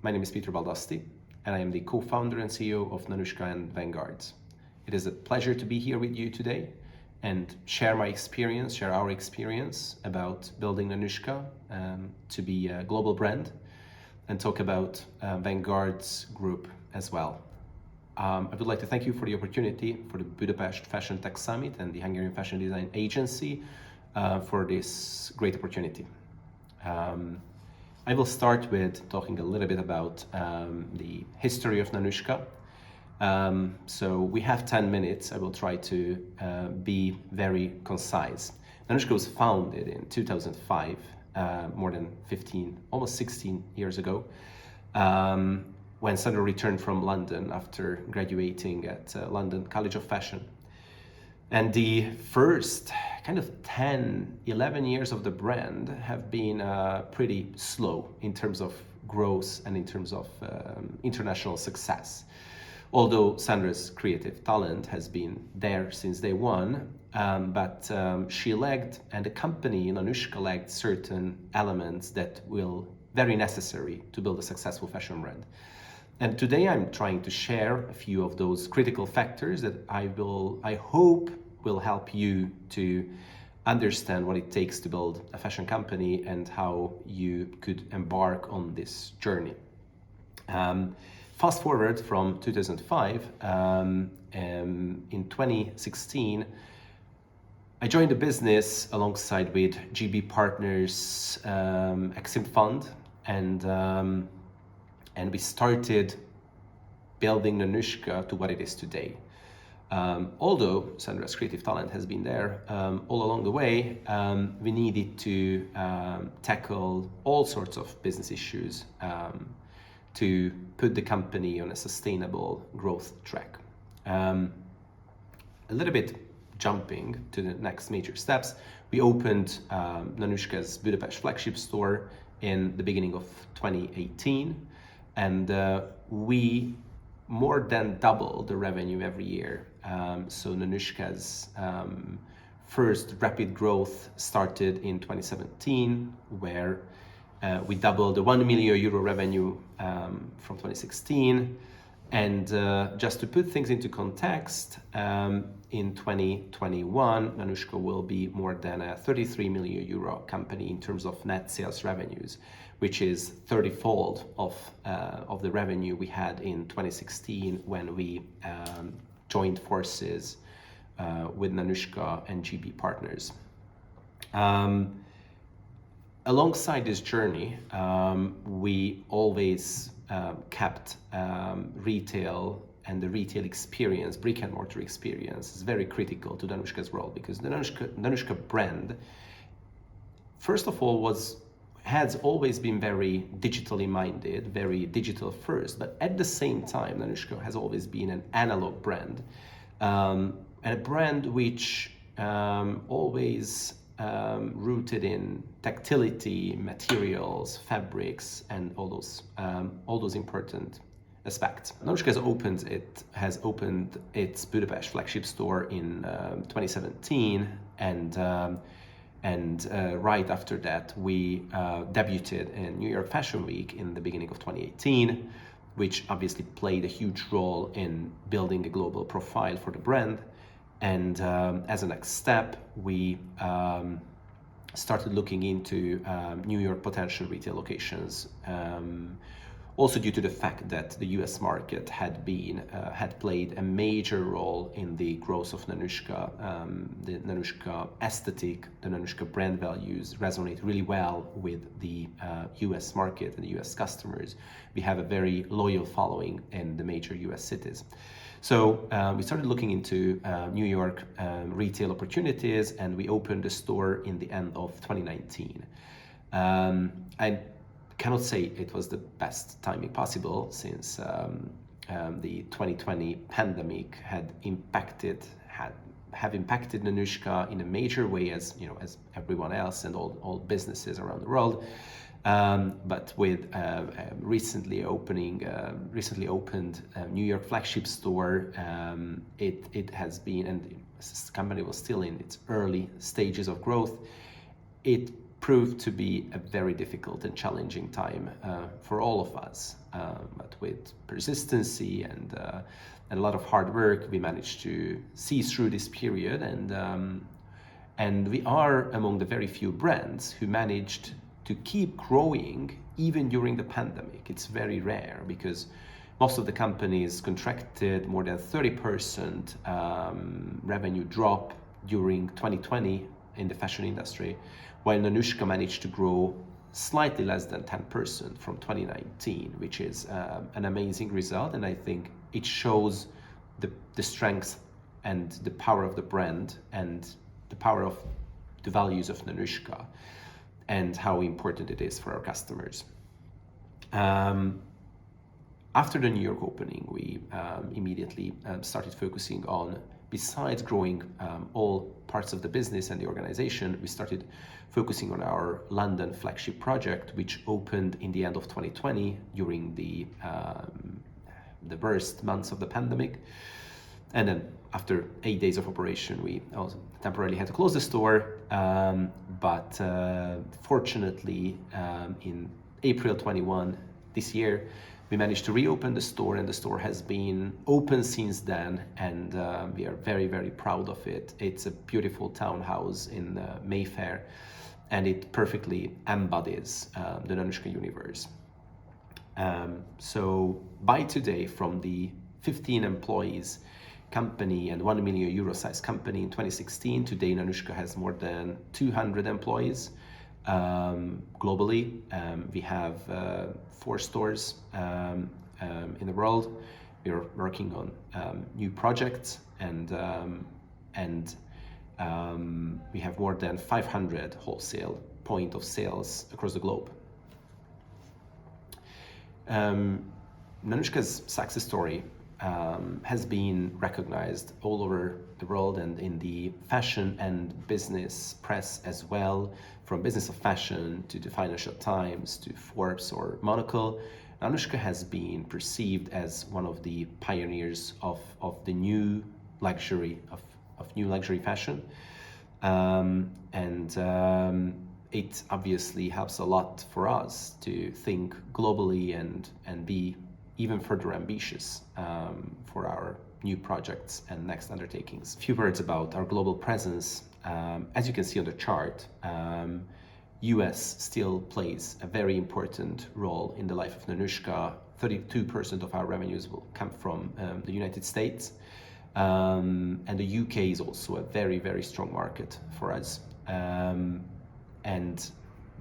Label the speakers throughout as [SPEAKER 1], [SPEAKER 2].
[SPEAKER 1] My name is Péter Baldaszti, and I am the co-founder and CEO of Nanushka and Vanguard. It is a pleasure to be here with you today and share our experience about building Nanushka to be a global brand, and talk about Vanguard's group as well. I would like to thank you for the opportunity for the Budapest Fashion Tech Summit and the Hungarian Fashion Design Agency for this great opportunity. I will start with talking a little bit about the history of Nanushka. So we have 10 minutes. I will try to be very concise. Nanushka was founded in 2005, more than 15, almost 16 years ago, when Sandra returned from London after graduating at London College of Fashion. And the first kind of 10, 11 years of the brand have been pretty slow in terms of growth and in terms of international success. Although Sandra's creative talent has been there since day one, but she lagged, and the company, Nanushka, lagged certain elements that will very necessary to build a successful fashion brand. And today I'm trying to share a few of those critical factors that I hope will help you to understand what it takes to build a fashion company and how you could embark on this journey. Fast forward from 2005, in 2016, I joined the business alongside with GB Partners, Exim Fund, and we started building Nanushka to what it is today. Although Sandra's creative talent has been there all along the way, we needed to tackle all sorts of business issues to put the company on a sustainable growth track. A little bit jumping to the next major steps, we opened Nanushka's Budapest flagship store in the beginning of 2018, and we more than doubled the revenue every year. So Nanushka's first rapid growth started in 2017, where we doubled the 1 million euro revenue from 2016. And just to put things into context, in 2021, Nanushka will be more than a 33 million euro company in terms of net sales revenues, which is 30-fold of the revenue we had in 2016 when we joined forces with Nanushka and GB Partners. Alongside this journey, we always kept retail and the retail experience, brick and mortar experience, is very critical to Nanushka's world, because the Nanushka brand, first of all, has always been very digitally minded, very digital first, but at the same time, Nanushka has always been an analog brand, and a brand which always rooted in tactility, materials, fabrics, and all those important aspects. Nanushka has opened its Budapest flagship store in 2017, and right after that we debuted in New York Fashion Week in the beginning of 2018, which obviously played a huge role in building a global profile for the brand. And as a next step, we started looking into New York potential retail locations, also due to the fact that the US market had played a major role in the growth of Nanushka. The Nanushka aesthetic, the Nanushka brand values resonate really well with the US market and the US customers. We have a very loyal following in the major US cities. So we started looking into New York retail opportunities, and we opened a store in the end of 2019. I cannot say it was the best timing possible, since the 2020 pandemic have impacted Nanushka in a major way, as everyone else and all businesses around the world. But with recently opened New York flagship store, it has been, and this company was still in its early stages of growth, it proved to be a very difficult and challenging time for all of us. But with persistency and a lot of hard work, we managed to see through this period, and we are among the very few brands who managed to keep growing even during the pandemic. It's very rare because most of the companies contracted more than 30% revenue drop during 2020 in the fashion industry, while Nanushka managed to grow slightly less than 10% from 2019, which is an amazing result. And I think it shows the strength and the power of the brand and the power of the values of Nanushka and how important it is for our customers. After the New York opening, we immediately started focusing on, besides growing all parts of the business and the organization, we started focusing on our London flagship project, which opened in the end of 2020 during the worst months of the pandemic. And then after 8 days of operation, we also temporarily had to close the store. But fortunately, in April 21 this year, we managed to reopen the store, and the store has been open since then, and we are very, very proud of it. It's a beautiful townhouse in Mayfair, and it perfectly embodies the Nanushka universe. So by today, from the 15 employees company and 1 million euro size company in 2016, today Nanushka has more than 200 employees. Globally, we have 4 stores in the world. We are working on new projects, and we have more than 500 wholesale point of sales across the globe. Nanushka's success story has been recognized all over the world and in the fashion and business press as well, from Business of Fashion to the Financial Times to Forbes or Monocle. Nanushka has been perceived as one of the pioneers of the new luxury, of new luxury fashion. It obviously helps a lot for us to think globally and be even further ambitious for our new projects and next undertakings. A few words about our global presence. As you can see on the chart, US still plays a very important role in the life of Nanushka. 32% of our revenues will come from the United States. And the UK is also a very, very strong market for us. And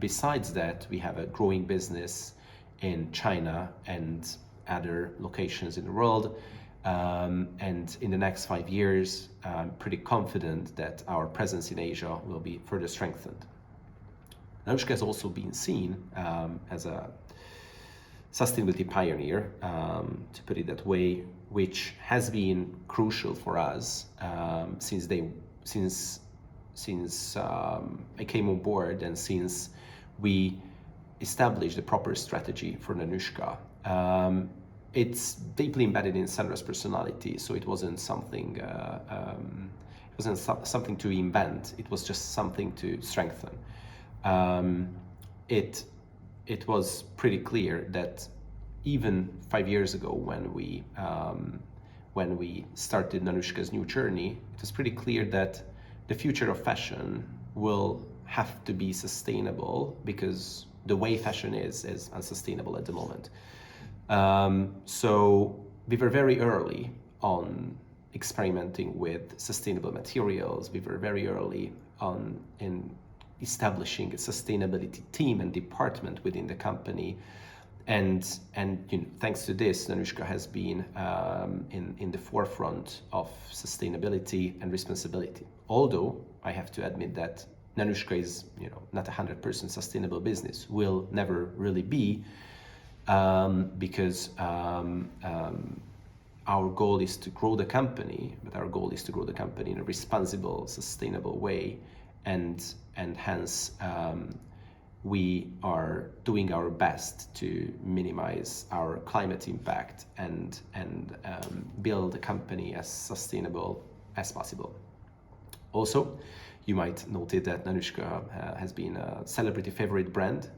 [SPEAKER 1] besides that, we have a growing business in China and other locations in the world. And in the next 5 years, I'm pretty confident that our presence in Asia will be further strengthened. Nanushka has also been seen as a sustainability pioneer, to put it that way, which has been crucial for us since I came on board and since we established the proper strategy for Nanushka. It's deeply embedded in Sandra's personality, so it wasn't something something to invent. It was just something to strengthen. It was pretty clear that even 5 years ago, when we started Nanushka's new journey, it was pretty clear that the future of fashion will have to be sustainable, because the way fashion is unsustainable at the moment. So we were very early on experimenting with sustainable materials. We were very early on in establishing a sustainability team and department within the company. And thanks to this, Nanushka has been in the forefront of sustainability and responsibility. Although I have to admit that Nanushka is not 100% sustainable business, will never really be, because our goal is to grow the company, but our goal is to grow the company in a responsible, sustainable way, and hence we are doing our best to minimize our climate impact and build a company as sustainable as possible. Also, You might notice that Nanushka has been a celebrity favorite brand.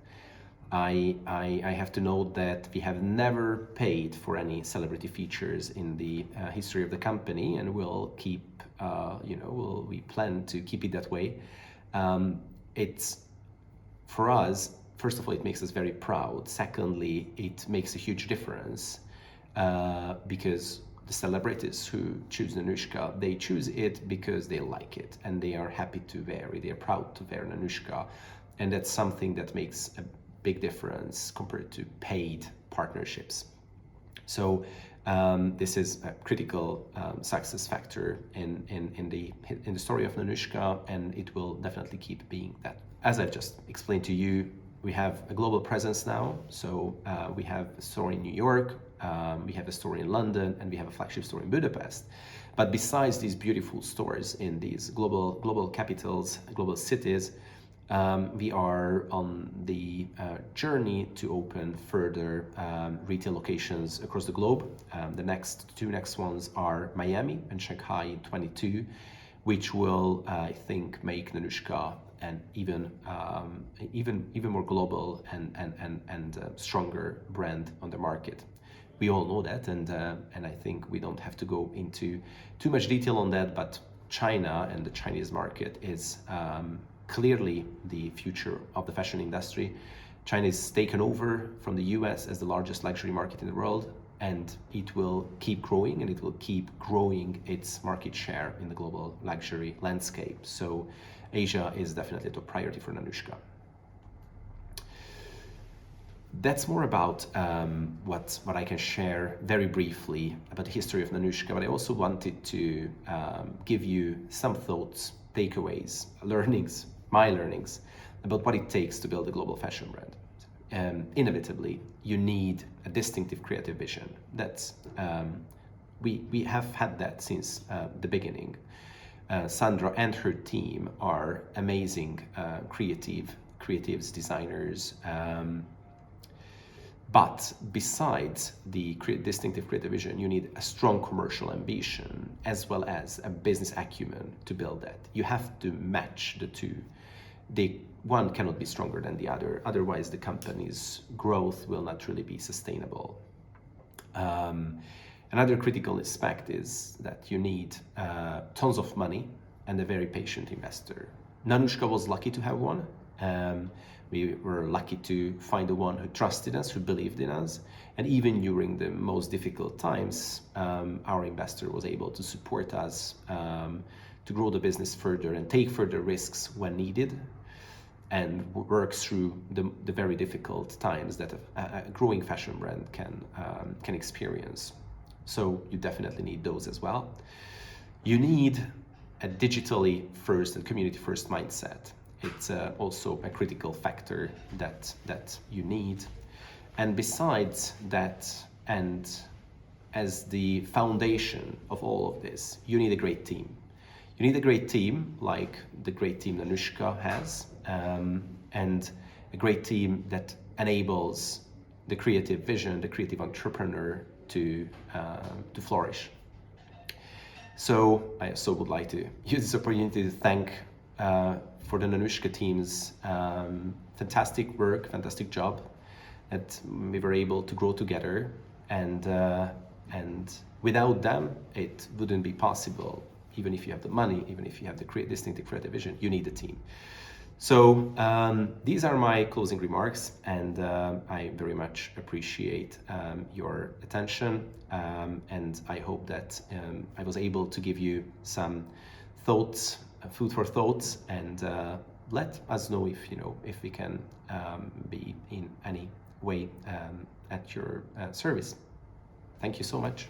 [SPEAKER 1] I have to note that we have never paid for any celebrity features in the history of the company, and we'll keep, we plan to keep it that way. It's for us, first of all, it makes us very proud. Secondly, it makes a huge difference because the celebrities who choose Nanushka, they choose it because they like it and they are happy to wear it. They are proud to wear Nanushka, and that's something that makes a big difference compared to paid partnerships. So this is a critical success factor in the story of Nanushka, and it will definitely keep being that. As I've just explained to you, we have a global presence now. So we have a store in New York, we have a store in London, and we have a flagship store in Budapest. But besides these beautiful stores in these global capitals, global cities, we are on the journey to open further retail locations across the globe. The two next ones are Miami and Shanghai in 22, which will, I think, make Nanushka an even more global and stronger brand on the market. We all know that, and I think we don't have to go into too much detail on that. But China and the Chinese market is clearly the future of the fashion industry. China is taken over from the US as the largest luxury market in the world, and it will keep growing, and it will keep growing its market share in the global luxury landscape. So Asia is definitely a top priority for Nanushka. That's more about what I can share very briefly about the history of Nanushka, but I also wanted to give you some thoughts, takeaways, my learnings about what it takes to build a global fashion brand. Inevitably, you need a distinctive creative vision. That's we have had that since the beginning. Sandra and her team are amazing creatives, designers. But besides the distinctive creative vision, you need a strong commercial ambition as well as a business acumen to build that. You have to match the two. One cannot be stronger than the other. Otherwise, the company's growth will not really be sustainable. Another critical aspect is that you need tons of money and a very patient investor. Nanushka was lucky to have one. We were lucky to find the one who trusted us, who believed in us. And even during the most difficult times, our investor was able to support us to grow the business further and take further risks when needed, and work through the very difficult times that a growing fashion brand can experience. So you definitely need those as well. You need a digitally first and community first mindset. It's also a critical factor that you need. And besides that, and as the foundation of all of this, you need a great team. You need a great team like the great team Nanushka has, and a great team that enables the creative vision, the creative entrepreneur to flourish. So I also would like to use this opportunity to thank for the Nanushka team's fantastic work, fantastic job, that we were able to grow together, and without them it wouldn't be possible. Even if you have the money, even if you have the distinctive creative vision, you need a team. So these are my closing remarks, and I very much appreciate your attention, and I hope that I was able to give you some thoughts, food for thoughts, and let us know if we can be in any way at your service. Thank you so much.